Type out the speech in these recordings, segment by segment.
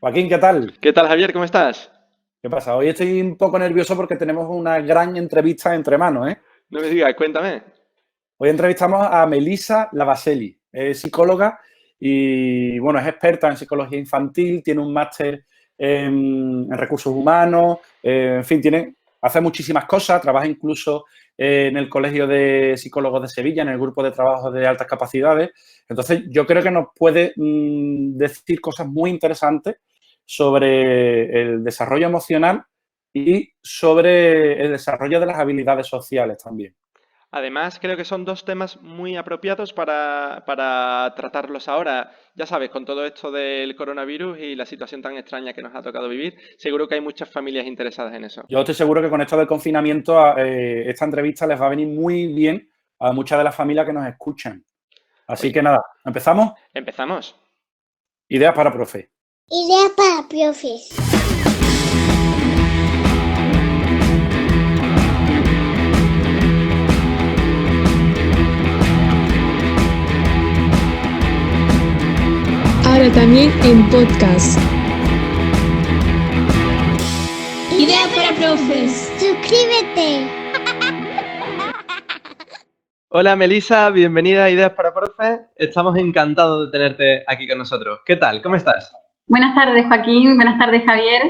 Joaquín, ¿qué tal? ¿Qué tal, Javier? ¿Cómo estás? ¿Qué pasa? Hoy estoy un poco nervioso porque tenemos una gran entrevista entre manos, ¿eh? No me digas, cuéntame. Hoy entrevistamos a Melissa Lavaseli, es psicóloga y, bueno, es experta en psicología infantil, tiene un máster en recursos humanos, en fin, hace muchísimas cosas, trabaja incluso en el Colegio de Psicólogos de Sevilla, en el grupo de trabajo de altas capacidades. Entonces, yo creo que nos puede decir cosas muy interesantes sobre el desarrollo emocional y sobre el desarrollo de las habilidades sociales también. Además, creo que son dos temas muy apropiados para tratarlos ahora. Ya sabes, con todo esto del coronavirus y la situación tan extraña que nos ha tocado vivir, seguro que hay muchas familias interesadas en eso. Yo estoy seguro que con esto del confinamiento, esta entrevista les va a venir muy bien a muchas de las familias que nos escuchan. Así Oye, que nada, ¿empezamos? empezamos. Ideas para profe. Idea para profes. Ahora también en podcast. Idea para profes. Suscríbete. Hola, Melissa, bienvenida a Ideas para Profes. Estamos encantados de tenerte aquí con nosotros. ¿Qué tal? ¿Cómo estás? Buenas tardes, Joaquín. Buenas tardes, Javier.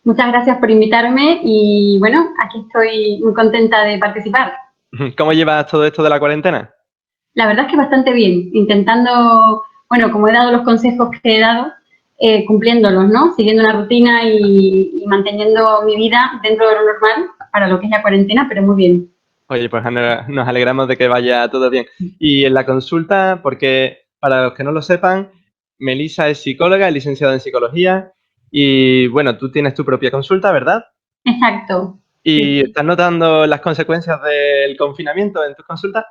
Muchas gracias por invitarme y bueno, aquí estoy muy contenta de participar. ¿Cómo llevas todo esto de la cuarentena? La verdad es que bastante bien, intentando, bueno, como he dado los consejos que he dado, cumpliéndolos, ¿no? Siguiendo una rutina y manteniendo mi vida dentro de lo normal para lo que es la cuarentena, pero muy bien. Oye, pues nos alegramos de que vaya todo bien. Y en la consulta, porque para los que no lo sepan, Melissa es psicóloga, es licenciada en psicología y bueno, tú tienes tu propia consulta, ¿verdad? Exacto. ¿Y Sí, estás notando las consecuencias del confinamiento en tus consultas?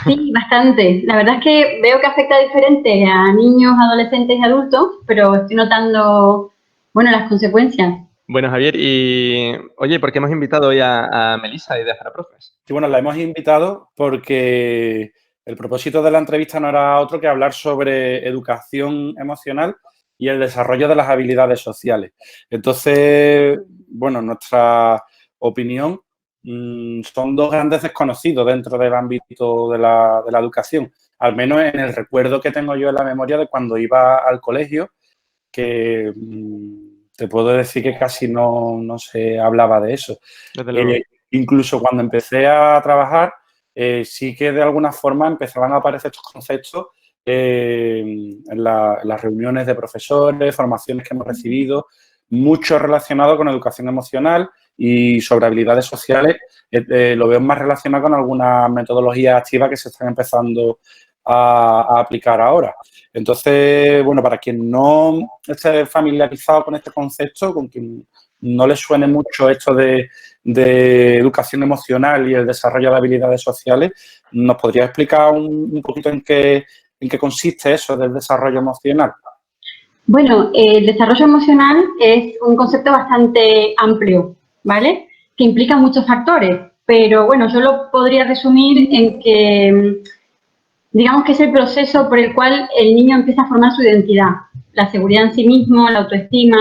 sí, bastante. La verdad es que veo que afecta diferente a niños, adolescentes y adultos, pero estoy notando, bueno, las consecuencias. Bueno, Javier, y oye, ¿por qué hemos invitado hoy a Melissa de Ideas para Profes? Y bueno, la hemos invitado porque el propósito de la entrevista no era otro que hablar sobre educación emocional y el desarrollo de las habilidades sociales. Entonces, bueno, nuestra opinión son dos grandes desconocidos dentro del ámbito de la educación, al menos en el recuerdo que tengo yo en la memoria de cuando iba al colegio, que te puedo decir que casi no se hablaba de eso. Desde luego. Incluso cuando empecé a trabajar, sí que de alguna forma empezaban a aparecer estos conceptos en las reuniones de profesores, formaciones que hemos recibido, mucho relacionado con educación emocional y sobre habilidades sociales. Lo veo más relacionado con algunas metodologías activas que se están empezando a aplicar ahora. Entonces, bueno, para quien no esté familiarizado con este concepto, con quien no le suene mucho esto de educación emocional y el desarrollo de habilidades sociales, ¿nos podría explicar un poquito en qué consiste eso del desarrollo emocional? Bueno, el desarrollo emocional es un concepto bastante amplio, ¿vale? Que implica muchos factores, pero bueno, yo lo podría resumir en que, digamos que es el proceso por el cual el niño empieza a formar su identidad, la seguridad en sí mismo, la autoestima,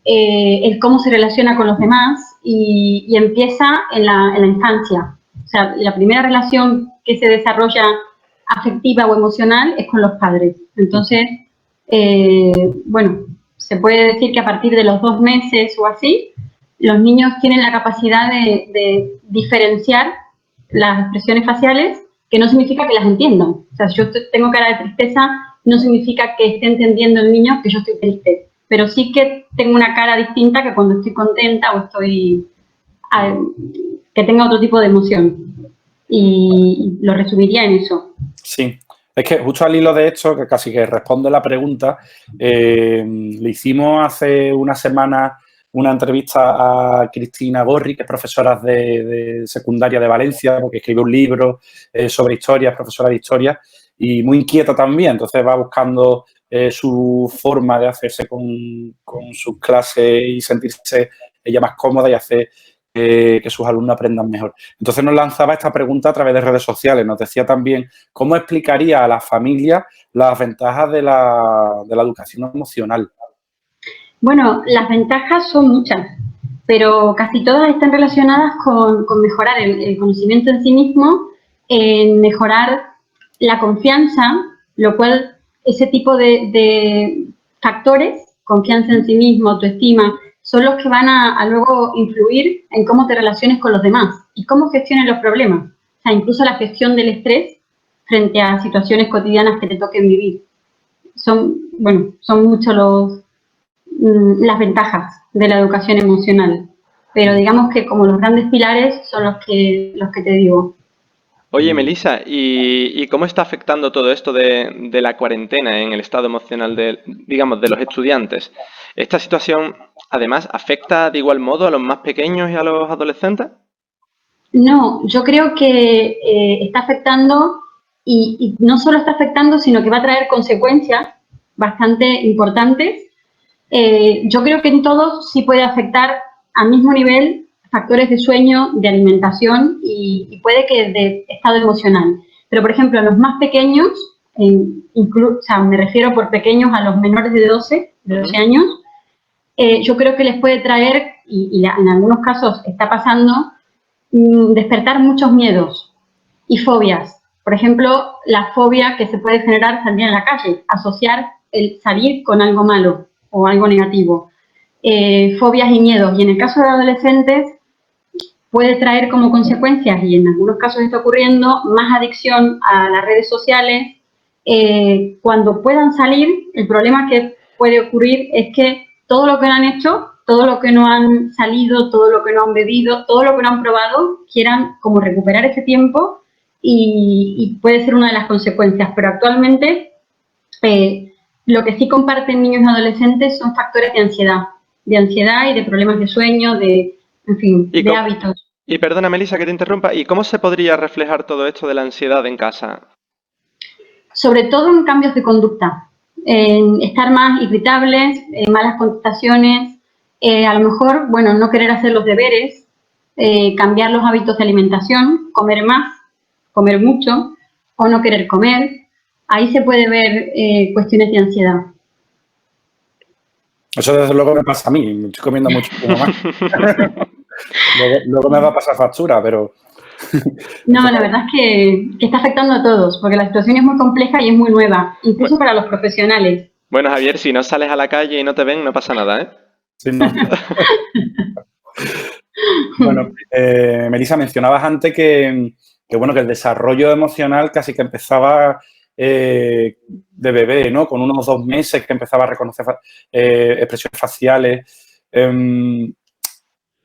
el cómo se relaciona con los demás y empieza en la infancia. O sea, la primera relación que se desarrolla afectiva o emocional es con los padres. Entonces, bueno, se puede decir que a partir de los 2 meses o así, los niños tienen la capacidad de diferenciar las expresiones faciales, que no significa que las entiendan. O sea, si yo tengo cara de tristeza, no significa que esté entendiendo el niño que yo estoy triste, pero sí que tengo una cara distinta que cuando estoy contenta o estoy que tenga otro tipo de emoción. Y lo resumiría en eso. Sí, es que justo al hilo de esto, que casi que responde la pregunta, le hicimos hace una semana una entrevista a Cristina Gorri, que es profesora de secundaria de Valencia, porque escribe un libro sobre historia, es profesora de historia, y muy inquieta también, entonces va buscando su forma de hacerse con sus clases y sentirse ella más cómoda y hacer que sus alumnos aprendan mejor. Entonces nos lanzaba esta pregunta a través de redes sociales. Nos decía también cómo explicaría a las familias las ventajas de la educación emocional. Bueno, las ventajas son muchas, pero casi todas están relacionadas con mejorar el conocimiento en sí mismo, en mejorar la confianza, lo cual ese tipo de factores, confianza en sí mismo, autoestima, son los que van a luego influir en cómo te relaciones con los demás y cómo gestiones los problemas. O sea, incluso la gestión del estrés frente a situaciones cotidianas que te toquen vivir. Son muchos las ventajas de la educación emocional, pero digamos que como los grandes pilares son los que te digo. Oye, Melissa, ¿y cómo está afectando todo esto de la cuarentena en el estado emocional digamos, de los estudiantes? ¿Esta situación, además, afecta de igual modo a los más pequeños y a los adolescentes? No, yo creo que está afectando y no solo está afectando, sino que va a traer consecuencias bastante importantes. Yo creo que en todos sí puede afectar al mismo nivel factores de sueño, de alimentación y puede que de estado emocional. Pero, por ejemplo, a los más pequeños, o sea, me refiero por pequeños a los menores de 12 años, yo creo que les puede traer, en algunos casos está pasando, despertar muchos miedos y fobias. Por ejemplo, la fobia que se puede generar salir a la calle, asociar el salir con algo malo o algo negativo. Fobias y miedos. Y en el caso de adolescentes puede traer como consecuencias, y en algunos casos está ocurriendo, más adicción a las redes sociales. Cuando puedan salir, el problema que puede ocurrir es que todo lo que no han hecho, todo lo que no han salido, todo lo que no han bebido, todo lo que no han probado, quieran como recuperar ese tiempo y puede ser una de las consecuencias. Pero actualmente lo que sí comparten niños y adolescentes son factores de ansiedad y de problemas de sueño, en fin, Y, de hábitos. y perdona, Melissa, que te interrumpa, ¿y cómo se podría reflejar todo esto de la ansiedad en casa? Sobre todo en cambios de conducta, en estar más irritables, en malas contestaciones, a lo mejor, bueno, no querer hacer los deberes, cambiar los hábitos de alimentación, comer más, comer mucho o no querer comer. Ahí se puede ver cuestiones de ansiedad. Eso desde luego me pasa a mí, me estoy comiendo muchísimo más. luego me va a pasar factura, pero... No, la verdad es que está afectando a todos, porque la situación es muy compleja y es muy nueva, incluso para los profesionales. Bueno, Javier, si no sales a la calle y no te ven, no pasa nada, ¿eh? Sí, no. Bueno, Melissa, mencionabas antes bueno, que el desarrollo emocional casi que empezaba de bebé, ¿no? Con unos 2 meses que empezaba a reconocer expresiones faciales,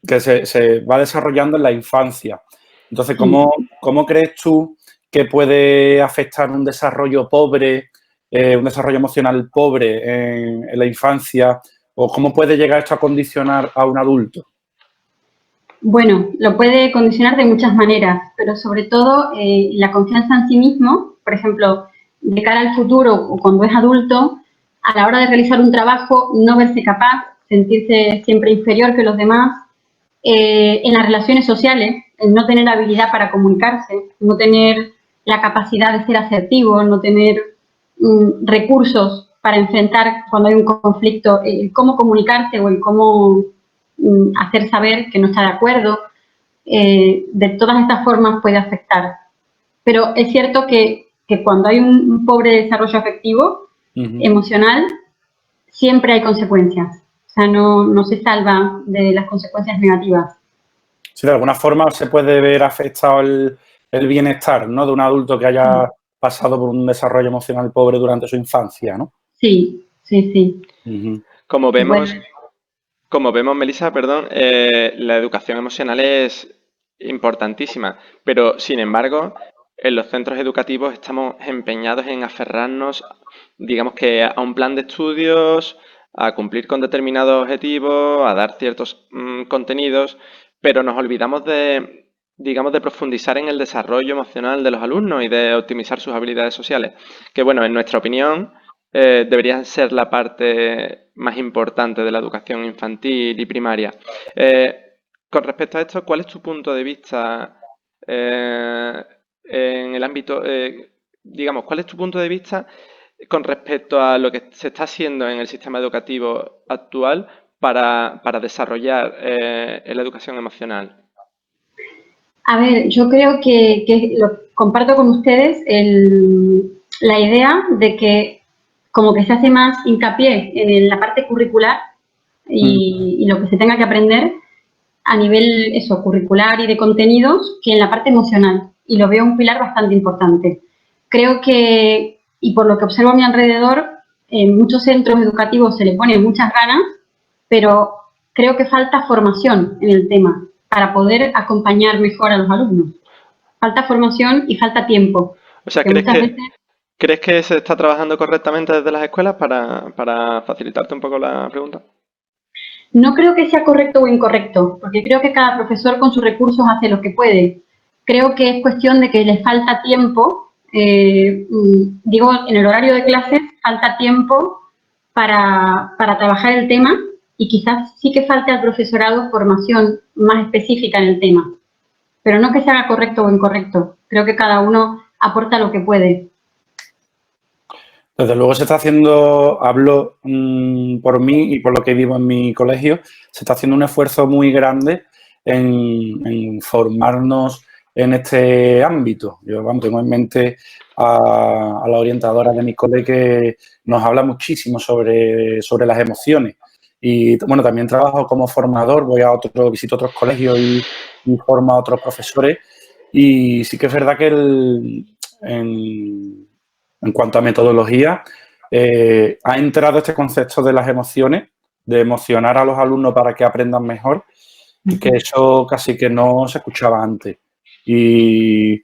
que se va desarrollando en la infancia. Entonces, ¿cómo crees tú que puede afectar un desarrollo pobre, un desarrollo emocional pobre en la infancia? ¿O cómo puede llegar esto a condicionar a un adulto? Bueno, lo puede condicionar de muchas maneras, pero sobre todo la confianza en sí mismo, por ejemplo, de cara al futuro o cuando es adulto, a la hora de realizar un trabajo, no verse capaz, sentirse siempre inferior que los demás, en las relaciones sociales, el no tener habilidad para comunicarse, no tener la capacidad de ser asertivo, no tener recursos para enfrentar cuando hay un conflicto, el cómo comunicarse o el cómo hacer saber que no está de acuerdo, de todas estas formas puede afectar. Pero es cierto que cuando hay un pobre desarrollo afectivo, emocional, siempre hay consecuencias. O sea, no se salva de las consecuencias negativas. Sí, de alguna forma se puede ver afectado el bienestar, ¿no? De un adulto que haya pasado por un desarrollo emocional pobre durante su infancia, ¿no? Sí, sí, sí. Como vemos, Bueno, Como vemos, Melissa, perdón, la educación emocional es importantísima, pero sin embargo, en los centros educativos estamos empeñados en aferrarnos, digamos que a un plan de estudios, a cumplir con determinados objetivos, a dar ciertos contenidos, pero nos olvidamos digamos, de profundizar en el desarrollo emocional de los alumnos y de optimizar sus habilidades sociales, que bueno, en nuestra opinión debería ser la parte más importante de la educación infantil y primaria. Con respecto a esto, ¿cuál es tu punto de vista en el ámbito, digamos, cuál es tu punto de vista con respecto a lo que se está haciendo en el sistema educativo actual para desarrollar la educación emocional? A ver, yo creo que lo comparto con ustedes la idea de que como que se hace más hincapié en la parte curricular y lo que se tenga que aprender a nivel curricular y de contenidos que en la parte emocional. Y lo veo un pilar bastante importante. Creo que, y por lo que observo a mi alrededor, en muchos centros educativos se le ponen muchas ganas, pero creo que falta formación en el tema para poder acompañar mejor a los alumnos. Falta formación y falta tiempo. O sea, ¿crees que se está trabajando correctamente desde las escuelas para facilitarte un poco la pregunta? No creo que sea correcto o incorrecto, porque creo que cada profesor con sus recursos hace lo que puede. Creo que es cuestión de que les falta tiempo, digo, en el horario de clases falta tiempo para trabajar el tema y quizás sí que falte al profesorado formación más específica en el tema. Pero no que se haga correcto o incorrecto, creo que cada uno aporta lo que puede. Desde luego se está haciendo, hablo por mí y por lo que vivo en mi colegio, se está haciendo un esfuerzo muy grande en formarnos en este ámbito. Yo tengo en mente a la orientadora de mi cole que nos habla muchísimo sobre las emociones. Y bueno, también trabajo como formador, visito otros colegios y formo a otros profesores. Y sí que es verdad que en cuanto a metodología, ha entrado este concepto de las emociones, de emocionar a los alumnos para que aprendan mejor, y que eso casi que no se escuchaba antes. Y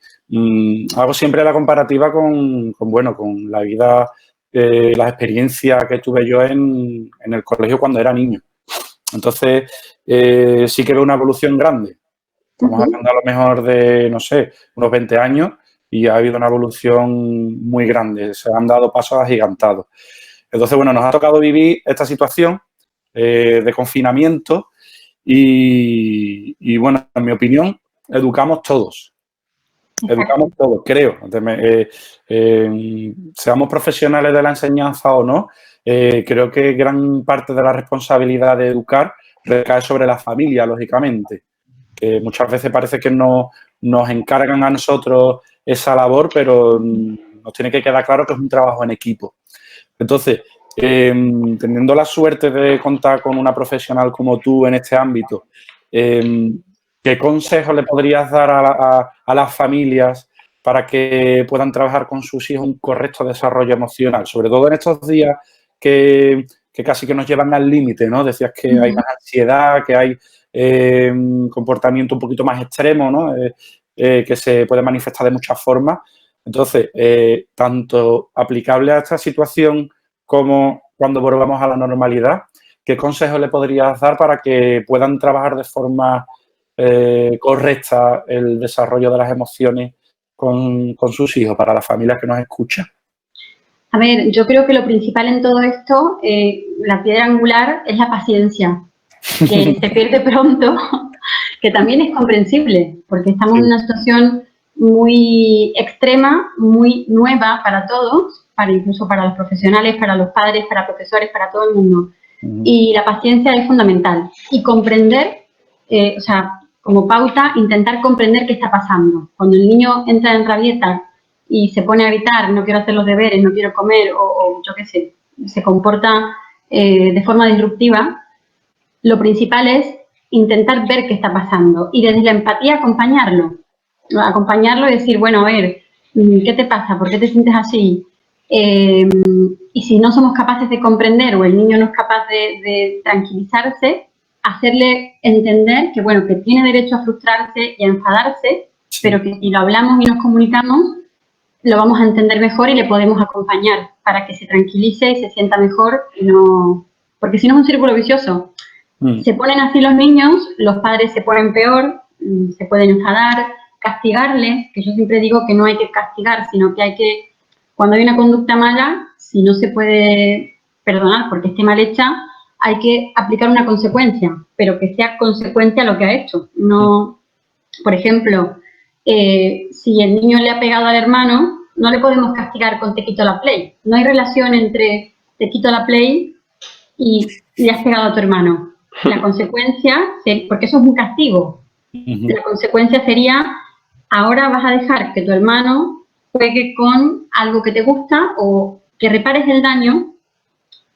hago siempre la comparativa con la vida, las experiencias que tuve yo en el colegio cuando era niño. Entonces, sí que veo una evolución grande. Estamos hablando a lo mejor de, no sé, unos 20 años, y ha habido una evolución muy grande, se han dado pasos agigantados. Entonces, bueno, nos ha tocado vivir esta situación de confinamiento y, bueno, en mi opinión, educamos todos. Educamos todos, creo. Seamos profesionales de la enseñanza o no, creo que gran parte de la responsabilidad de educar recae sobre la familia, lógicamente. Que muchas veces parece que nos encargan a nosotros esa labor, pero nos tiene que quedar claro que es un trabajo en equipo. Entonces, teniendo la suerte de contar con una profesional como tú en este ámbito, ¿qué consejos le podrías dar a las familias para que puedan trabajar con sus hijos un correcto desarrollo emocional? Sobre todo en estos días que casi que nos llevan al límite, ¿no? Decías que hay más ansiedad, que hay comportamiento un poquito más extremo, ¿no? Que se puede manifestar de muchas formas. Entonces, tanto aplicable a esta situación como cuando volvamos a la normalidad, ¿qué consejos le podrías dar para que puedan trabajar de forma correcta el desarrollo de las emociones con sus hijos, para las familias que nos escuchan? A ver, yo creo que lo principal en todo esto, la piedra angular, es la paciencia, que se pierde pronto, que también es comprensible, porque estamos en una situación muy extrema, muy nueva para todos, incluso para los profesionales, para los padres, para profesores, para todo el mundo. Y la paciencia es fundamental. Y comprender, o sea, como pauta, intentar comprender qué está pasando. Cuando el niño entra en rabieta y se pone a gritar, no quiero hacer los deberes, no quiero comer, o yo qué sé, se comporta de forma disruptiva, lo principal es intentar ver qué está pasando y desde la empatía acompañarlo y decir, bueno, a ver, ¿qué te pasa? ¿Por qué te sientes así? Y si no somos capaces de comprender o el niño no es capaz de tranquilizarse, hacerle entender que, bueno, que tiene derecho a frustrarse y a enfadarse, pero que si lo hablamos y nos comunicamos, lo vamos a entender mejor y le podemos acompañar para que se tranquilice y se sienta mejor, y no, porque si no es un círculo vicioso. Se ponen así los niños, los padres se ponen peor, se pueden enfadar, castigarles, que yo siempre digo que no hay que castigar, sino que hay que, cuando hay una conducta mala, si no se puede perdonar porque esté mal hecha, hay que aplicar una consecuencia, pero que sea consecuente a lo que ha hecho. No, por ejemplo, si el niño le ha pegado al hermano, no le podemos castigar con te quito la Play. No hay relación entre te quito la Play y le has pegado a tu hermano. La consecuencia, porque eso es un castigo, la consecuencia sería, ahora vas a dejar que tu hermano juegue con algo que te gusta o que repares el daño,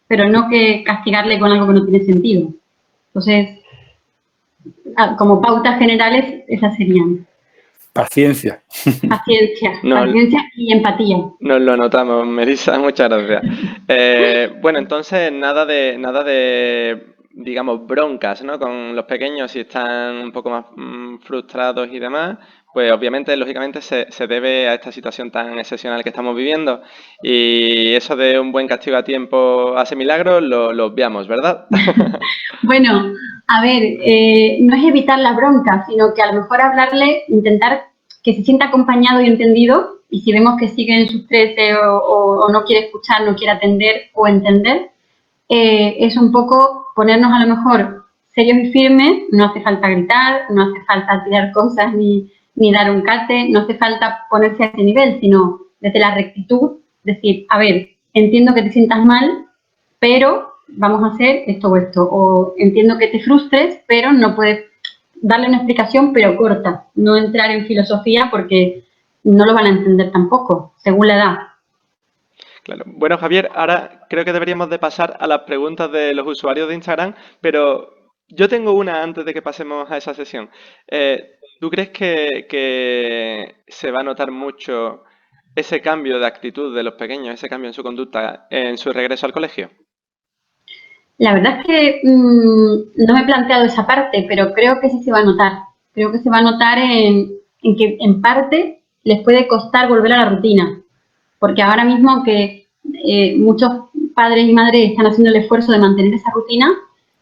pero no que castigarle con algo que no tiene sentido. Entonces, como pautas generales, esas serían. Paciencia. Paciencia y empatía. Nos lo notamos, Melissa, muchas gracias. Bueno, entonces nada de, digamos, broncas, ¿no? Con los pequeños, si están un poco más frustrados y demás, pues obviamente, lógicamente, se debe a esta situación tan excepcional que estamos viviendo. Y eso de un buen castigo a tiempo hace milagros, lo obviamos, ¿verdad? Bueno, a ver, no es evitar la bronca, sino que a lo mejor hablarle, intentar que se sienta acompañado y entendido, y si vemos que sigue en sus 13 o no quiere escuchar, no quiere atender o entender, es un poco ponernos a lo mejor serios y firmes, no hace falta gritar, no hace falta tirar cosas ni dar un cate, no hace falta ponerse a ese nivel, sino desde la rectitud, decir, a ver, entiendo que te sientas mal, pero vamos a hacer esto o esto, o entiendo que te frustres, pero no puedes darle una explicación, pero corta, no entrar en filosofía porque no lo van a entender tampoco, según la edad. Claro. Bueno, Javier, ahora creo que deberíamos de pasar a las preguntas de los usuarios de Instagram, pero yo tengo una antes de que pasemos a esa sesión. ¿Tú crees que se va a notar mucho ese cambio de actitud de los pequeños, ese cambio en su conducta en su regreso al colegio? La verdad es que no me he planteado esa parte, pero creo que sí se va a notar. Creo que se va a notar en que en parte les puede costar volver a la rutina. Porque ahora mismo que muchos padres y madres están haciendo el esfuerzo de mantener esa rutina,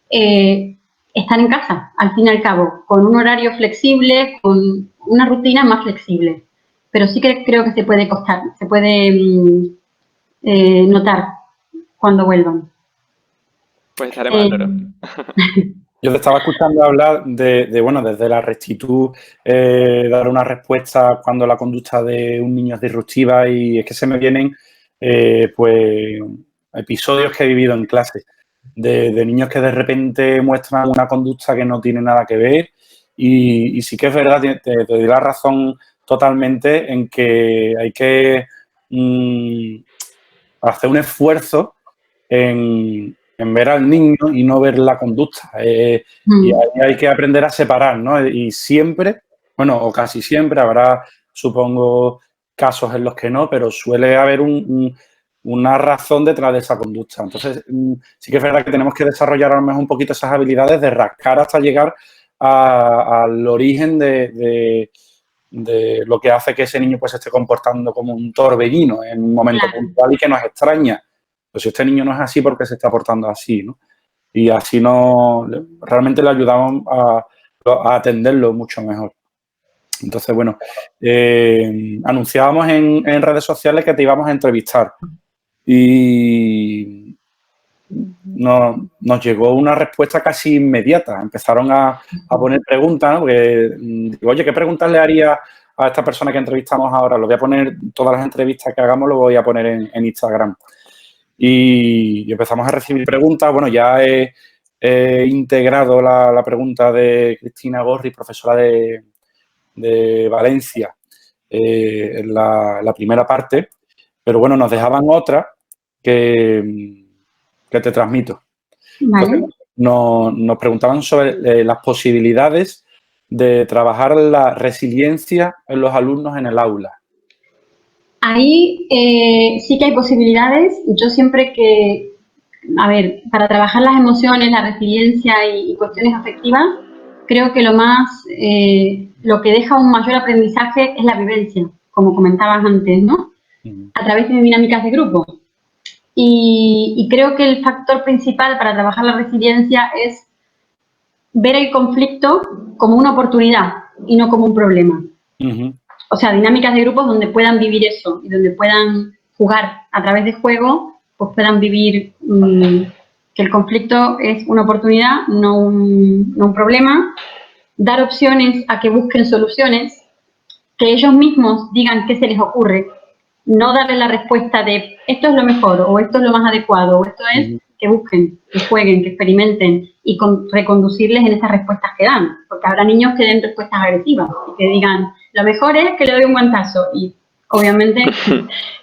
están en casa, al fin y al cabo, con un horario flexible, con una rutina más flexible. Pero sí que creo que se puede costar, se puede notar cuando vuelvan. Pues estaremos al loro. Yo te estaba escuchando hablar bueno, desde la rectitud, dar una respuesta cuando la conducta de un niño es disruptiva, y es que se me vienen, pues, episodios que he vivido en clase de niños que de repente muestran una conducta que no tiene nada que ver, y sí que es verdad, te doy la razón totalmente en que hay que hacer un esfuerzo en ver al niño y no ver la conducta. Y ahí hay que aprender a separar, ¿no? Y siempre, bueno, o casi siempre, habrá, supongo, casos en los que no, pero suele haber una razón detrás de esa conducta. Entonces, sí que es verdad que tenemos que desarrollar a lo mejor un poquito esas habilidades de rascar hasta llegar al origen de lo que hace que ese niño pues se esté comportando como un torbellino en un momento puntual y que nos extraña. Pues si este niño no es así, ¿por qué se está portando así, no? Y así realmente le ayudamos a atenderlo mucho mejor. Entonces, bueno, anunciábamos en redes sociales que te íbamos a entrevistar y nos llegó una respuesta casi inmediata. Empezaron a poner preguntas, ¿no? Porque, digo, oye, ¿qué preguntas le haría a esta persona que entrevistamos ahora? Lo voy a poner, todas las entrevistas que hagamos lo voy a poner en Instagram. Y empezamos a recibir preguntas. Bueno, ya he integrado la pregunta de Cristina Gorri, profesora de Valencia, en la primera parte. Pero bueno, nos dejaban otra que te transmito. Vale. Entonces, nos preguntaban sobre las posibilidades de trabajar la resiliencia en los alumnos en el aula. Ahí sí que hay posibilidades. Yo siempre que, a ver, para trabajar las emociones, la resiliencia y cuestiones afectivas, creo que lo que deja un mayor aprendizaje es la vivencia, como comentabas antes, ¿no? A través de dinámicas de grupo. Y creo que el factor principal para trabajar la resiliencia es ver el conflicto como una oportunidad y no como un problema. O sea, dinámicas de grupos donde puedan vivir eso y donde puedan jugar a través de juego, pues puedan vivir que el conflicto es una oportunidad, no un problema. Dar opciones a que busquen soluciones, que ellos mismos digan qué se les ocurre no darle la respuesta de esto es lo mejor o esto es lo más adecuado o esto es que busquen, que jueguen, que experimenten y reconducirles en esas respuestas que dan. Porque habrá niños que den respuestas agresivas y que digan, lo mejor es que le doy un guantazo y obviamente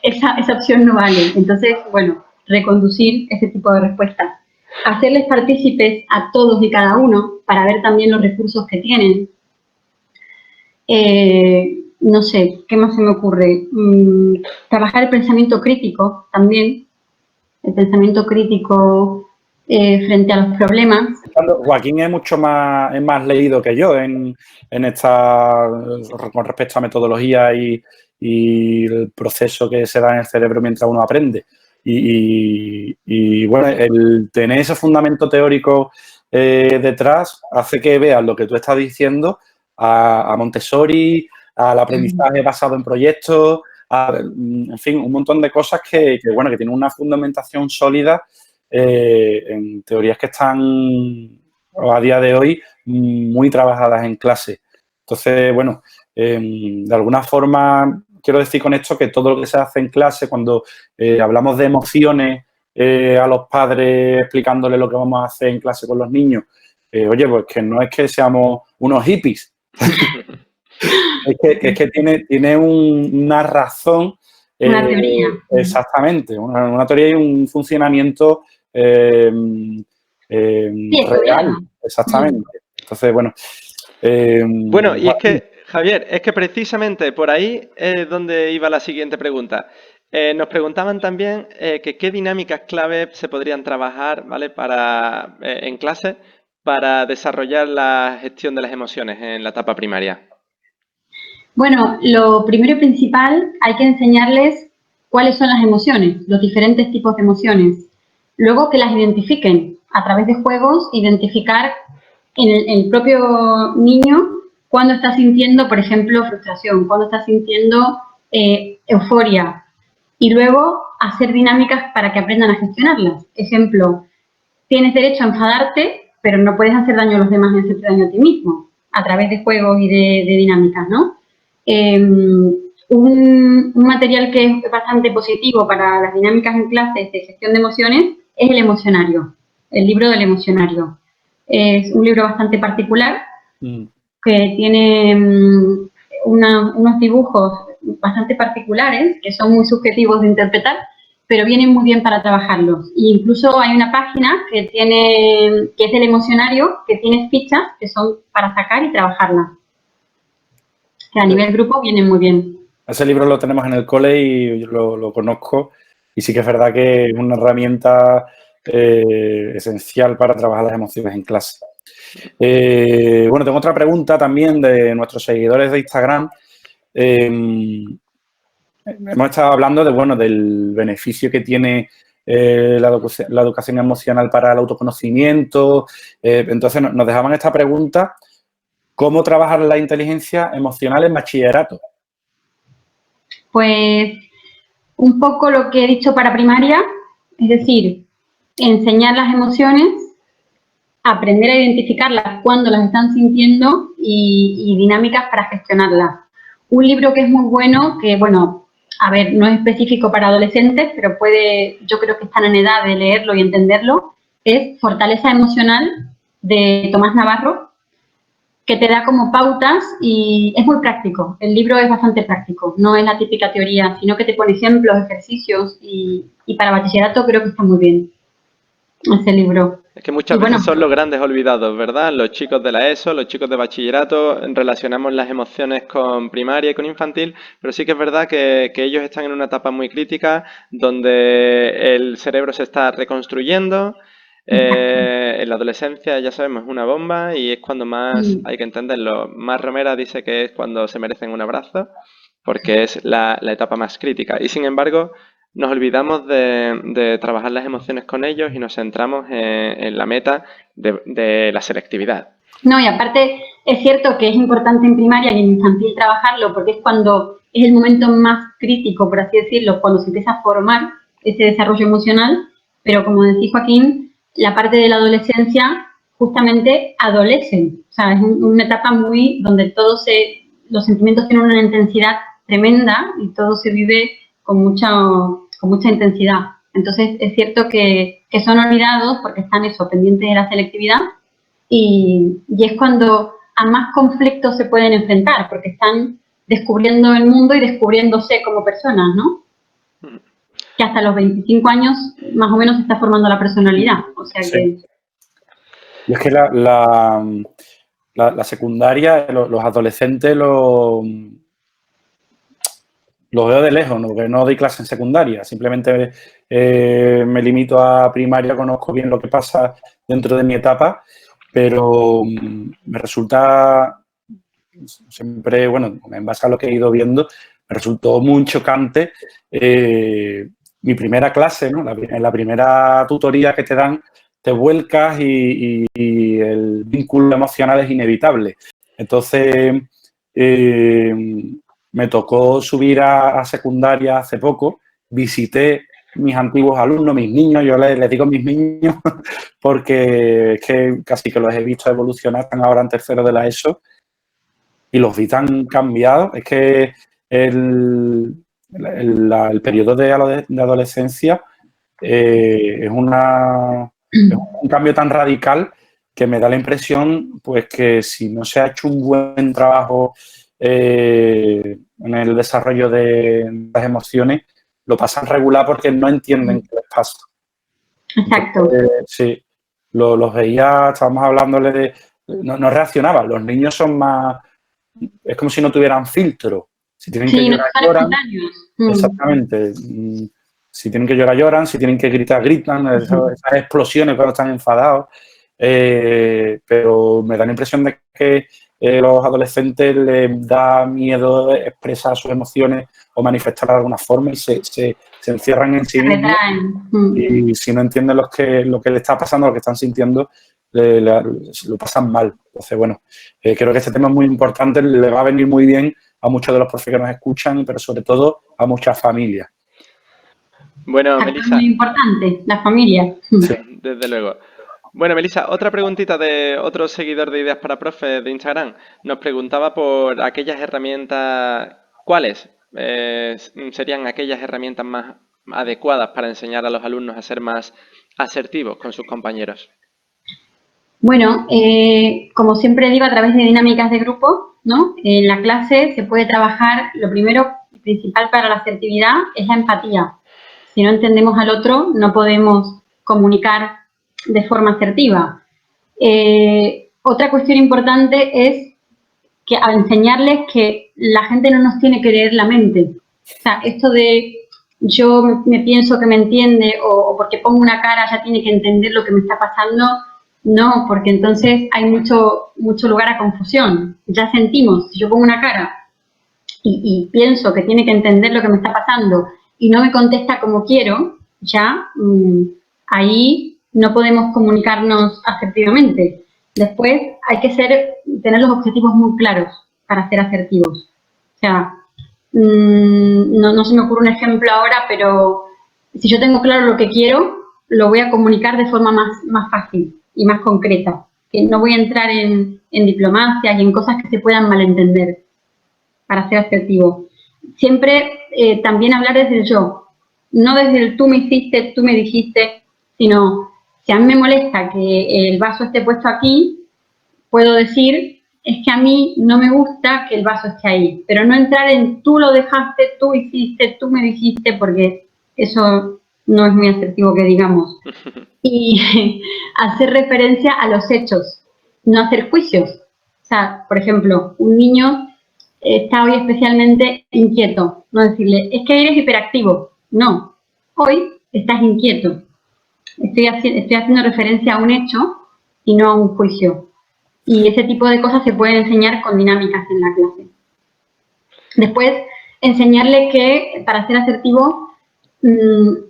esa opción no vale. Entonces, bueno, reconducir ese tipo de respuestas. Hacerles partícipes a todos y cada uno para ver también los recursos que tienen. No sé, ¿qué más se me ocurre? Trabajar el pensamiento crítico también. El pensamiento crítico frente a los problemas. Joaquín es más leído que yo en esta, con respecto a metodología y el proceso que se da en el cerebro mientras uno aprende. Y bueno, el tener ese fundamento teórico detrás hace que veas lo que tú estás diciendo a Montessori, al aprendizaje basado en proyectos, en fin, un montón de cosas que tienen una fundamentación sólida en teorías que están a día de hoy muy trabajadas en clase. Entonces, bueno, de alguna forma quiero decir con esto que todo lo que se hace en clase, cuando hablamos de emociones a los padres explicándoles lo que vamos a hacer en clase con los niños, oye, pues que no es que seamos unos hippies. Es que tiene una razón. Una teoría. Exactamente, una teoría y un funcionamiento real. Exactamente. Entonces, bueno. Bueno, y es que, Javier, es que precisamente por ahí es donde iba la siguiente pregunta. Nos preguntaban también que qué dinámicas clave se podrían trabajar, ¿vale? En clase para desarrollar la gestión de las emociones en la etapa primaria. Bueno, lo primero y principal, hay que enseñarles cuáles son las emociones, los diferentes tipos de emociones. Luego que las identifiquen a través de juegos, identificar en el propio niño cuando está sintiendo, por ejemplo, frustración, cuando está sintiendo euforia. Y luego hacer dinámicas para que aprendan a gestionarlas. Ejemplo, tienes derecho a enfadarte, pero no puedes hacer daño a los demás ni hacerte daño a ti mismo, a través de juegos y de dinámicas, ¿no? Un material que es bastante positivo para las dinámicas en clases de gestión de emociones es el emocionario, el libro del emocionario. Es un libro bastante particular que tiene unos dibujos bastante particulares que son muy subjetivos de interpretar, pero vienen muy bien para trabajarlos. E incluso hay una página que es del emocionario, que tiene fichas que son para sacar y trabajarlas. Que a nivel grupo viene muy bien. Ese libro lo tenemos en el cole y yo lo conozco y sí que es verdad que es una herramienta esencial para trabajar las emociones en clase. Bueno, tengo otra pregunta también de nuestros seguidores de Instagram. Hemos estado hablando del beneficio que tiene la educación emocional para el autoconocimiento. Entonces, nos dejaban esta pregunta: ¿cómo trabajar la inteligencia emocional en bachillerato? Pues un poco lo que he dicho para primaria, es decir, enseñar las emociones, aprender a identificarlas cuando las están sintiendo y dinámicas para gestionarlas. Un libro que es muy bueno, que bueno, a ver, no es específico para adolescentes, pero yo creo que están en edad de leerlo y entenderlo, es Fortaleza Emocional, de Tomás Navarro, que te da como pautas y es muy práctico. El libro es bastante práctico, no es la típica teoría, sino que te pone ejemplos, ejercicios y para bachillerato creo que está muy bien ese libro. Es que muchas veces son los grandes olvidados, ¿verdad? Los chicos de la ESO, los chicos de bachillerato, relacionamos las emociones con primaria y con infantil, pero sí que es verdad que ellos están en una etapa muy crítica donde el cerebro se está reconstruyendo. En la adolescencia, ya sabemos, es una bomba y es cuando más hay que entenderlo. Mar Romera dice que es cuando se merecen un abrazo, porque es la etapa más crítica. Y sin embargo, nos olvidamos de trabajar las emociones con ellos y nos centramos en la meta de la selectividad. No, y aparte es cierto que es importante en primaria y en infantil trabajarlo porque es cuando es el momento más crítico, por así decirlo, cuando se empieza a formar ese desarrollo emocional, pero como decía Joaquín, la parte de la adolescencia justamente adolecen. O sea, es una etapa donde los sentimientos tienen una intensidad tremenda y todo se vive con mucha intensidad. Entonces, es cierto que son olvidados porque están pendientes de la selectividad y es cuando a más conflictos se pueden enfrentar, porque están descubriendo el mundo y descubriéndose como personas, ¿no? Que hasta los 25 años más o menos se está formando la personalidad. O sea que... Y es que la secundaria, los adolescentes los veo de lejos, ¿no? Porque no doy clase en secundaria, simplemente me limito a primaria, conozco bien lo que pasa dentro de mi etapa, pero me resulta siempre, bueno, en base a lo que he ido viendo, me resultó muy chocante mi primera clase, ¿no? En la primera tutoría que te dan, te vuelcas y el vínculo emocional es inevitable. Entonces, me tocó subir a secundaria hace poco, visité mis antiguos alumnos, mis niños, yo les digo mis niños porque es que casi que los he visto evolucionar, están ahora en tercero de la ESO y los vi tan cambiados. Es que el periodo de adolescencia es un cambio tan radical que me da la impresión pues que si no se ha hecho un buen trabajo en el desarrollo de las emociones, lo pasan regular porque no entienden qué les pasa. Exacto. Entonces, sí, los veía, estábamos hablándole de... No reaccionaban, los niños son más... Es como si no tuvieran filtro. Si tienen que llorar, lloran. Exactamente. Si tienen que llorar, lloran. Si tienen que gritar, gritan. Esas explosiones cuando están enfadados. Pero me da la impresión de que los adolescentes les da miedo expresar sus emociones o manifestar de alguna forma y se encierran en sí mismos. Y si no entienden lo que les está pasando, lo que están sintiendo, lo pasan mal. Entonces, bueno, creo que este tema es muy importante, le va a venir muy bien a muchos de los profes que nos escuchan, pero sobre todo a muchas familias. Bueno, Melissa. Es muy importante, la familia. Sí, desde luego. Bueno, Melissa, otra preguntita de otro seguidor de Ideas para Profes de Instagram. Nos preguntaba por aquellas herramientas, ¿cuáles serían aquellas herramientas más adecuadas para enseñar a los alumnos a ser más asertivos con sus compañeros? Bueno, como siempre digo, a través de dinámicas de grupo, ¿no? En la clase se puede trabajar, lo primero principal para la asertividad es la empatía. Si no entendemos al otro, no podemos comunicar de forma asertiva. Otra cuestión importante es que al enseñarles que la gente no nos tiene que leer la mente. O sea, esto de yo me pienso que me entiende o porque pongo una cara ya tiene que entender lo que me está pasando. No, porque entonces hay mucho lugar a confusión. Ya sentimos, si yo pongo una cara y pienso que tiene que entender lo que me está pasando y no me contesta como quiero, ya ahí no podemos comunicarnos asertivamente. Después hay que tener los objetivos muy claros para ser asertivos. O sea, no se me ocurre un ejemplo ahora, pero si yo tengo claro lo que quiero, lo voy a comunicar de forma más fácil y más concreta. Que no voy a entrar en diplomacia y en cosas que se puedan malentender para ser asertivo. Siempre también hablar desde el yo, no desde el tú me hiciste, tú me dijiste, sino si a mí me molesta que el vaso esté puesto aquí, puedo decir, es que a mí no me gusta que el vaso esté ahí, pero no entrar en tú lo dejaste, tú hiciste, tú me dijiste, porque eso no es muy asertivo que digamos. Y hacer referencia a los hechos, no hacer juicios. O sea, por ejemplo, un niño está hoy especialmente inquieto, no decirle, es que eres hiperactivo. No, hoy estás inquieto. Estoy haciendo referencia a un hecho y no a un juicio. Y ese tipo de cosas se pueden enseñar con dinámicas en la clase. Después, enseñarle que para ser asertivo,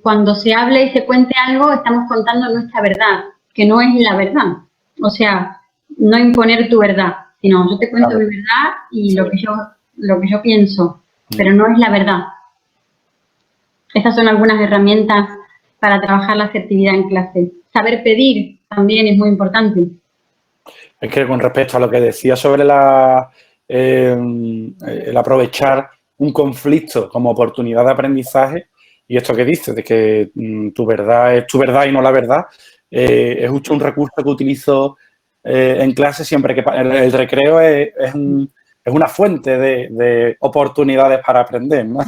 cuando se hable y se cuente algo, estamos contando nuestra verdad, que no es la verdad. O sea, no imponer tu verdad, sino yo te cuento mi verdad y lo que yo pienso, pero no es la verdad. Estas son algunas herramientas para trabajar la asertividad en clase. Saber pedir también es muy importante. Es que con respecto a lo que decía sobre el aprovechar un conflicto como oportunidad de aprendizaje. Y esto que dices, de que tu verdad es tu verdad y no la verdad, es justo un recurso que utilizo en clase siempre que el recreo es una fuente de oportunidades para aprender, ¿no?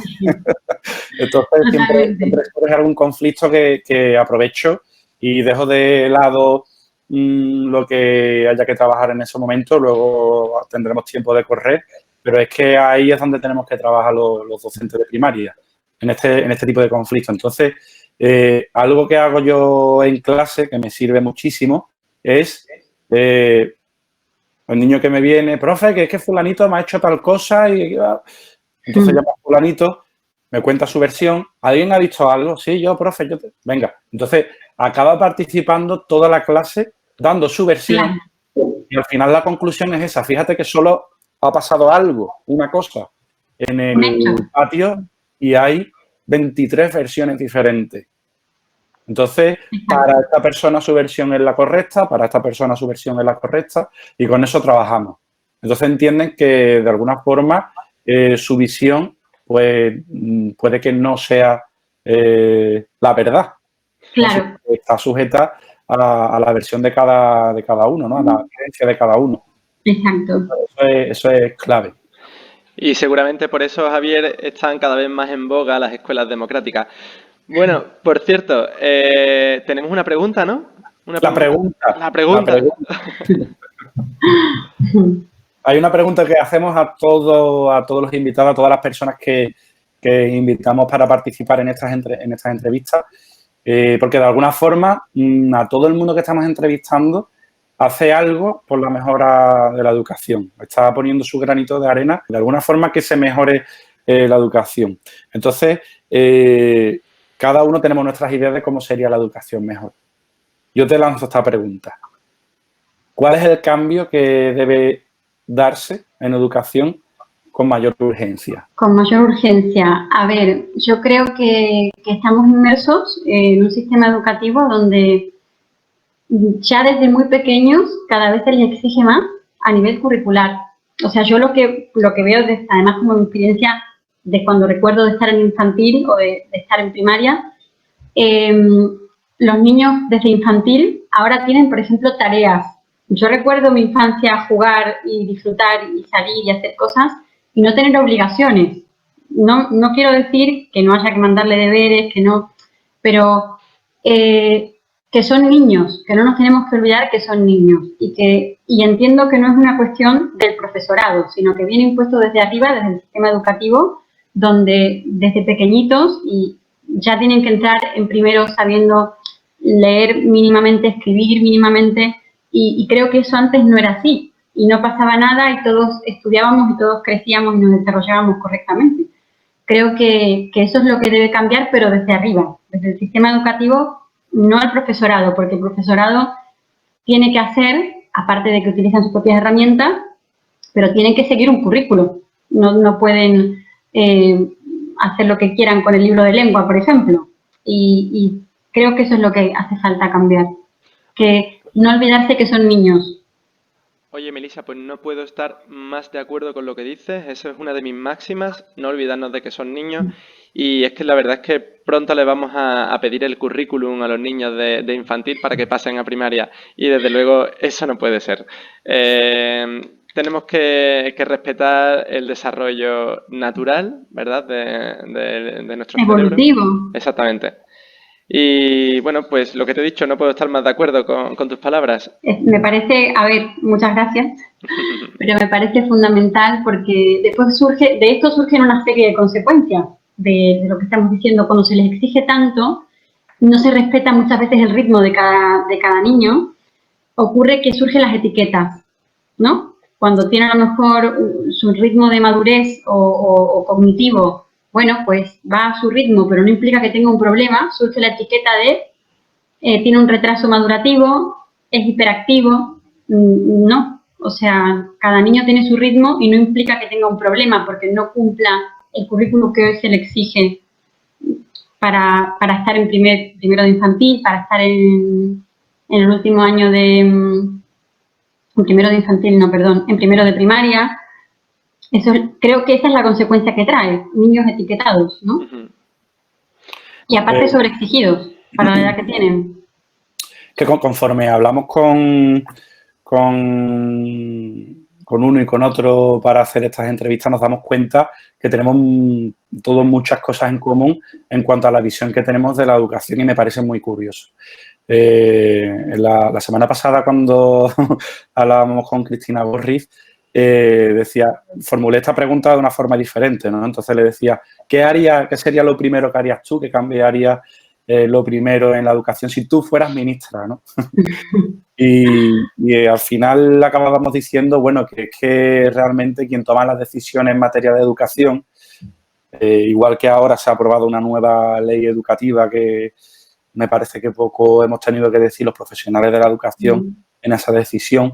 Entonces, siempre surge algún conflicto que aprovecho y dejo de lado lo que haya que trabajar en ese momento. Luego tendremos tiempo de correr, pero es que ahí es donde tenemos que trabajar los docentes de primaria, en este tipo de conflictos. Entonces, algo que hago yo en clase, que me sirve muchísimo, es el niño que me viene, profe, que es que fulanito me ha hecho tal cosa y entonces llamo a fulanito, me cuenta su versión. ¿Alguien ha dicho algo? Sí, yo, profe, venga. Entonces, acaba participando toda la clase dando su versión y al final la conclusión es esa. Fíjate que solo ha pasado algo, una cosa, en el patio y hay 23 versiones diferentes. Entonces, para esta persona su versión es la correcta, para esta persona su versión es la correcta y con eso trabajamos. Entonces, entienden que de alguna forma su visión pues puede que no sea la verdad. Claro. Está sujeta a la versión de cada uno, ¿no? A la creencia de cada uno. Exacto. Eso es clave. Y seguramente por eso, Javier, están cada vez más en boga las escuelas democráticas. Bueno, por cierto, tenemos una pregunta, ¿no? La pregunta. Hay una pregunta que hacemos a todos los invitados, a todas las personas que invitamos para participar en estas entrevistas, porque de alguna forma a todo el mundo que estamos entrevistando hace algo por la mejora de la educación. Está poniendo su granito de arena, de alguna forma que se mejore la educación. Entonces, cada uno tenemos nuestras ideas de cómo sería la educación mejor. Yo te lanzo esta pregunta. ¿Cuál es el cambio que debe darse en educación con mayor urgencia? Con mayor urgencia. A ver, yo creo que estamos inmersos en un sistema educativo donde ya desde muy pequeños cada vez se les exige más a nivel curricular. O sea, yo lo que veo, además como mi experiencia de cuando recuerdo de estar en infantil o de estar en primaria, los niños desde infantil ahora tienen, por ejemplo, tareas. Yo recuerdo mi infancia jugar y disfrutar y salir y hacer cosas y no tener obligaciones. No quiero decir que no haya que mandarle deberes, que no, pero que son niños, que no nos tenemos que olvidar que son niños y entiendo que no es una cuestión del profesorado, sino que viene impuesto desde arriba, desde el sistema educativo, donde desde pequeñitos y ya tienen que entrar en primero sabiendo leer mínimamente, escribir mínimamente, y creo que eso antes no era así y no pasaba nada y todos estudiábamos y todos crecíamos y nos desarrollábamos correctamente. Creo que eso es lo que debe cambiar, pero desde arriba, desde el sistema educativo, no al profesorado, porque el profesorado tiene que hacer, aparte de que utilizan sus propias herramientas, pero tienen que seguir un currículo. No pueden hacer lo que quieran con el libro de lengua, por ejemplo. Y creo que eso es lo que hace falta cambiar. Que no olvidarse que son niños. Oye, Melissa, pues no puedo estar más de acuerdo con lo que dices. Eso es una de mis máximas, no olvidarnos de que son niños. Y es que la verdad es que pronto les vamos a pedir el currículum a los niños de infantil para que pasen a primaria. Y desde luego eso no puede ser. Tenemos que respetar el desarrollo natural, ¿verdad? De nuestro evolutivo. Cerebro. Exactamente. Y bueno, pues lo que te he dicho, no puedo estar más de acuerdo con tus palabras. Me parece, a ver, muchas gracias, pero me parece fundamental porque después de esto surgen una serie de consecuencias de lo que estamos diciendo. Cuando se les exige tanto, no se respeta muchas veces el ritmo de cada niño, ocurre que surgen las etiquetas, ¿no? Cuando tiene a lo mejor su ritmo de madurez o cognitivo, bueno, pues va a su ritmo, pero no implica que tenga un problema, surge la etiqueta de tiene un retraso madurativo, es hiperactivo. No, o sea, cada niño tiene su ritmo y no implica que tenga un problema porque no cumpla el currículo que hoy se le exige para estar en primero de infantil, para estar en el último año en primero de infantil, no, perdón, en primero de primaria. Creo que esa es la consecuencia que trae, niños etiquetados, ¿no? Y aparte sobreexigidos para la edad que tienen. Que conforme hablamos con uno y con otro para hacer estas entrevistas, nos damos cuenta que tenemos todos muchas cosas en común en cuanto a la visión que tenemos de la educación y me parece muy curioso. La semana pasada, cuando hablábamos con Cristina Borriz, formulé esta pregunta de una forma diferente, ¿no? Entonces le decía, ¿qué sería lo primero que harías tú? ¿Qué cambiaría lo primero en la educación si tú fueras ministra, ¿no? y al final acabábamos diciendo, bueno, que es que realmente quien toma las decisiones en materia de educación, igual que ahora se ha aprobado una nueva ley educativa que me parece que poco hemos tenido que decir los profesionales de la educación en esa decisión,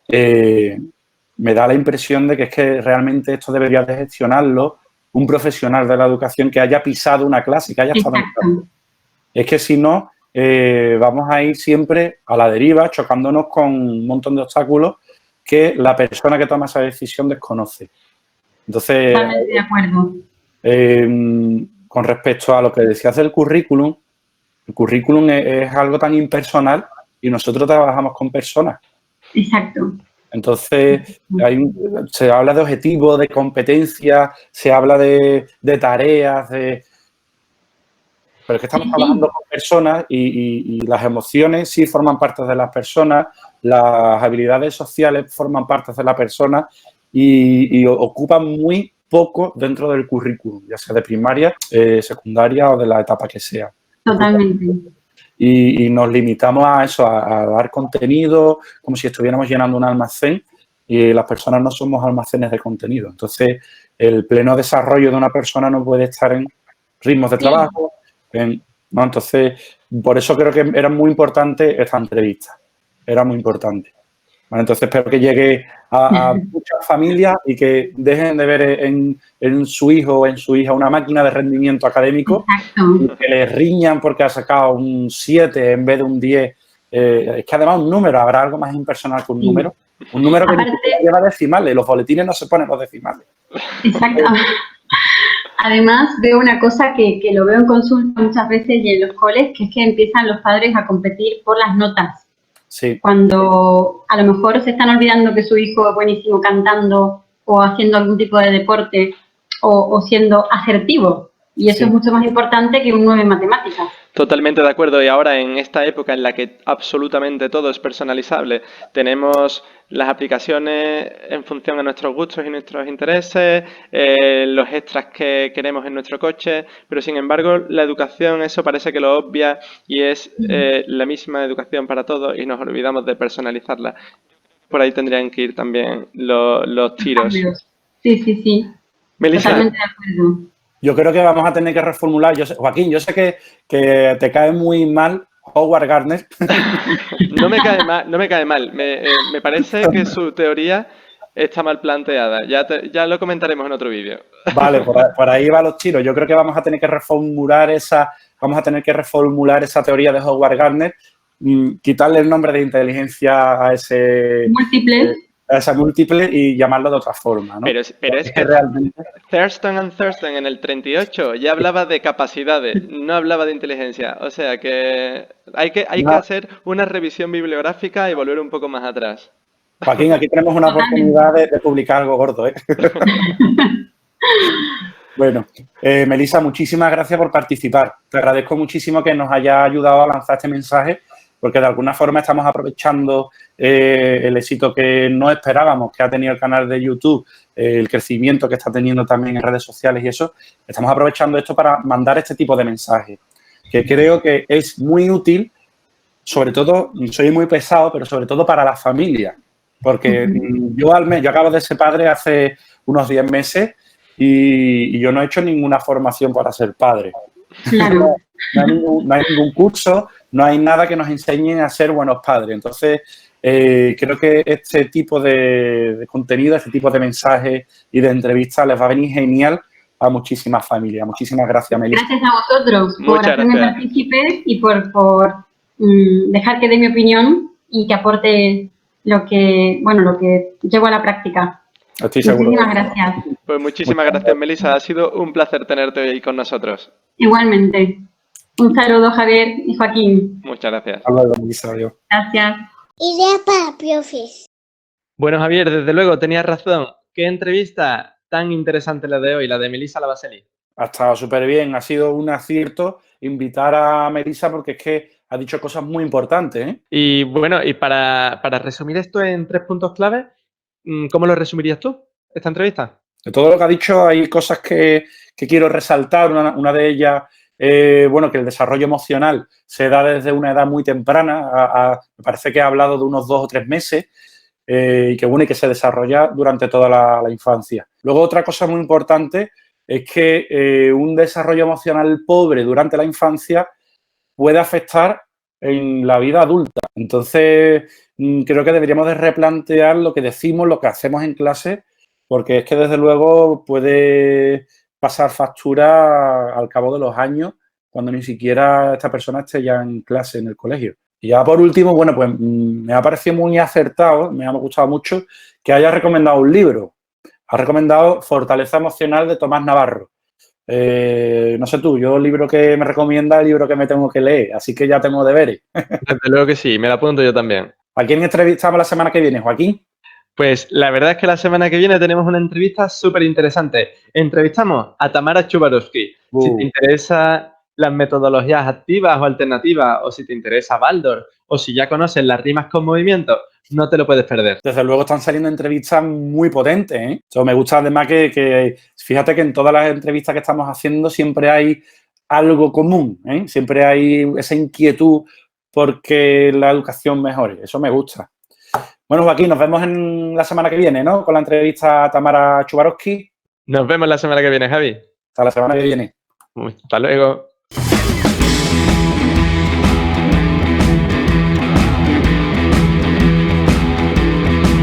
me da la impresión de que es que realmente esto debería de gestionarlo un profesional de la educación que haya pisado una clase, que haya estado en clase. Es que si no, vamos a ir siempre a la deriva, chocándonos con un montón de obstáculos que la persona que toma esa decisión desconoce. Entonces, totalmente de acuerdo. Con respecto a lo que decías del currículum, el currículum es algo tan impersonal y nosotros trabajamos con personas. Exacto. Entonces, se habla de objetivos, de competencias, se habla de tareas, pero es que estamos trabajando con personas y las emociones sí forman parte de las personas, las habilidades sociales forman parte de la persona y ocupan muy poco dentro del currículum, ya sea de primaria, secundaria o de la etapa que sea. Totalmente. Y nos limitamos a eso, a dar contenido, como si estuviéramos llenando un almacén y las personas no somos almacenes de contenido. Entonces, el pleno desarrollo de una persona no puede estar en ritmos de trabajo, ¿no? Entonces, por eso creo que era muy importante esta entrevista. Era muy importante. Bueno, entonces, espero que llegue a muchas familias y que dejen de ver en su hijo o en su hija una máquina de rendimiento académico. Exacto. Y que le riñan porque ha sacado un 7 en vez de un 10. Es que además un número, habrá algo más impersonal que un número. Un número que lleva decimales. Los boletines no se ponen los decimales. Exacto. Además, veo una cosa que lo veo en consulta muchas veces y en los coles, que es que empiezan los padres a competir por las notas. Sí. Cuando a lo mejor se están olvidando que su hijo es buenísimo cantando o haciendo algún tipo de deporte o siendo asertivo. Y eso es mucho más importante que un 9 en matemáticas. Totalmente de acuerdo. Y ahora, en esta época en la que absolutamente todo es personalizable, tenemos las aplicaciones en función a nuestros gustos y nuestros intereses, los extras que queremos en nuestro coche, pero sin embargo la educación, eso parece que lo obvia y es la misma educación para todos y nos olvidamos de personalizarla. Por ahí tendrían que ir también los tiros. Sí. Melissa. Totalmente de acuerdo. Yo creo que vamos a tener que reformular. Joaquín, yo sé que te cae muy mal Howard Gardner. No me cae mal. Me parece que su teoría está mal planteada. Ya lo comentaremos en otro vídeo. Vale, por ahí va los tiros. Yo creo que vamos a tener que reformular esa teoría de Howard Gardner, quitarle el nombre de inteligencia a ese múltiple. A esa múltiple y llamarlo de otra forma, ¿no? Pero es que realmente Thurston en el 38 ya hablaba de capacidades, no hablaba de inteligencia. O sea que hay que hacer una revisión bibliográfica y volver un poco más atrás. Joaquín, aquí tenemos una oportunidad de publicar algo gordo, ¿eh? Bueno, Melissa, muchísimas gracias por participar. Te agradezco muchísimo que nos haya ayudado a lanzar este mensaje, porque de alguna forma estamos aprovechando el éxito que no esperábamos que ha tenido el canal de YouTube, el crecimiento que está teniendo también en redes sociales y eso. Estamos aprovechando esto para mandar este tipo de mensajes, que creo que es muy útil, sobre todo, soy muy pesado, pero sobre todo para las familias, porque yo acabo de ser padre hace unos 10 meses y yo no he hecho ninguna formación para ser padre. Claro. No hay ningún curso, no hay nada que nos enseñe a ser buenos padres. Entonces, creo que este tipo de contenido, este tipo de mensajes y de entrevistas les va a venir genial a muchísimas familias. Muchísimas gracias, Melissa. Gracias a vosotros por hacerme partícipe y por dejar que dé mi opinión y que aporte lo que llevo a la práctica. Estoy seguro. Muchísimas gracias. Pues muchísimas gracias, Melissa. Ha sido un placer tenerte hoy con nosotros. Igualmente. Un saludo, Javier y Joaquín. Muchas gracias. Hasta luego, Melissa, adiós. Gracias. Ideas para profes. Bueno, Javier, desde luego, tenías razón. Qué entrevista tan interesante la de hoy, la de Melissa Lavaseli. Ha estado súper bien, ha sido un acierto invitar a Melissa porque es que ha dicho cosas muy importantes, ¿eh? Y bueno, y para resumir esto en 3 puntos clave, ¿cómo lo resumirías tú, esta entrevista? De todo lo que ha dicho hay cosas que quiero resaltar. Una de ellas, bueno, que el desarrollo emocional se da desde una edad muy temprana. Me parece que ha hablado de unos 2 o 3 meses y que, bueno, y que se desarrolla durante toda la infancia. Luego, otra cosa muy importante es que un desarrollo emocional pobre durante la infancia puede afectar en la vida adulta. Entonces, creo que deberíamos de replantear lo que decimos, lo que hacemos en clase, porque es que, desde luego, puede pasar factura al cabo de los años cuando ni siquiera esta persona esté ya en clase en el colegio. Y ya por último, bueno, pues me ha parecido muy acertado, me ha gustado mucho que haya recomendado un libro. Ha recomendado Fortaleza Emocional de Tomás Navarro. No sé tú, yo el libro que me recomienda, el libro que me tengo que leer, así que ya tengo deberes. Desde luego que sí, me la apunto yo también. ¿A quién entrevistamos la semana que viene, Joaquín? Pues la verdad es que la semana que viene tenemos una entrevista súper interesante. Entrevistamos a Tamara Chubarovsky. Si te interesan las metodologías activas o alternativas, o si te interesa Baldor, o si ya conoces las rimas con movimiento, no te lo puedes perder. Desde luego están saliendo entrevistas muy potentes, ¿eh? Eso me gusta además que fíjate que en todas las entrevistas que estamos haciendo siempre hay algo común, ¿eh? Siempre hay esa inquietud porque la educación mejore. Eso me gusta. Bueno, Joaquín, nos vemos en la semana que viene, ¿no? Con la entrevista a Tamara Chubarovsky. Nos vemos la semana que viene, Javi. Hasta la semana que viene. Hasta luego.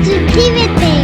Suscríbete.